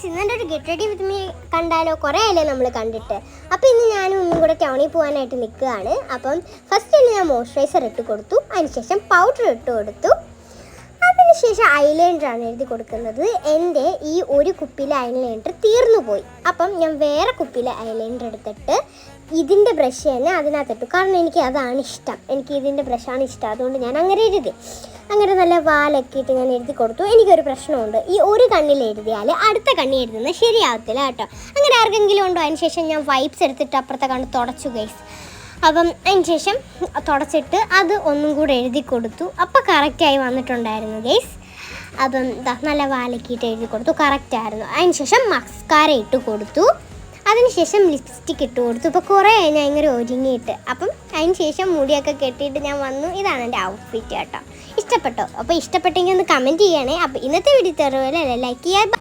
Guys ഇന്നത്തെ ഒരു get ready with me കണ്ടാലോ? കുറേ ആയില്ലേ നമ്മൾ കണ്ടിട്ട്. അപ്പോൾ ഇന്ന് ഞാനും ഒന്നും കൂടെ ടൗണിൽ പോകാനായിട്ട് നിൽക്കുകയാണ്. അപ്പം ഫസ്റ്റ് തന്നെ ഞാൻ മോയ്സ്ചറൈസർ ഇട്ട് കൊടുത്തു, അതിനുശേഷം പൗഡർ ഇട്ട് കൊടുത്തു, അതിനുശേഷം ഐലൈനറാണ് എഴുതി കൊടുക്കുന്നത്. എൻ്റെ ഈ ഒരു കുപ്പിയിലെ ഐലൈനർ തീർന്നു പോയി. അപ്പം ഞാൻ വേറെ കുപ്പിയിലെ ഐലൈനർ എടുത്തിട്ട് ഇതിൻ്റെ ബ്രഷ് തന്നെ അതിനകത്തിട്ടു. കാരണം എനിക്ക് അതാണ് ഇഷ്ടം, എനിക്ക് ഇതിൻ്റെ ബ്രഷാണ് ഇഷ്ടം. അതുകൊണ്ട് ഞാൻ അങ്ങനെ എഴുതി. അങ്ങനെ നല്ല വാലൊക്കെ ഇട്ട് ഞാൻ എഴുതി കൊടുത്തു. എനിക്കൊരു പ്രശ്നമുണ്ട്, ഈ ഒരു കണ്ണിൽ എഴുതിയാൽ അടുത്ത കണ്ണി എഴുതുന്നത് ശരിയാവത്തില്ല കേട്ടോ. അങ്ങനെ ആർക്കെങ്കിലും ഉണ്ടോ? അതിനുശേഷം ഞാൻ വൈപ്സ് എടുത്തിട്ട് അപ്പുറത്തെ കണ്ണ് തുടച്ചു ഗൈസ്. അപ്പം അതിനുശേഷം തുടച്ചിട്ട് അത് ഒന്നും കൂടെ എഴുതി കൊടുത്തു. അപ്പോൾ കറക്റ്റായി വന്നിട്ടുണ്ടായിരുന്നു ഗൈസ്. അപ്പം നല്ല വാലക്കിയിട്ട് എഴുതി കൊടുത്തു, കറക്റ്റായിരുന്നു. അതിനുശേഷം മസ്കാര ഇട്ട് കൊടുത്തു, അതിനുശേഷം ലിപ്സ്റ്റിക് ഇട്ട് കൊടുത്തു. ഇപ്പോൾ കുറേ ഞാൻ ഇങ്ങനെ ഒരുങ്ങിയിട്ട്. അപ്പം അതിനുശേഷം മുടിയൊക്കെ കെട്ടിയിട്ട് ഞാൻ വന്നു. ഇതാണ് എൻ്റെ ഔട്ട്ഫിറ്റ് കേട്ടോ. ഇഷ്ടപ്പെട്ടോ? അപ്പോൾ ഇഷ്ടപ്പെട്ടെങ്കിൽ ഒന്ന് കമൻറ്റ് ചെയ്യണേ. അപ്പോൾ ഇന്നത്തെ വീഡിയോ തരുമല്ലോ, ലൈക്ക് ചെയ്യാൻ.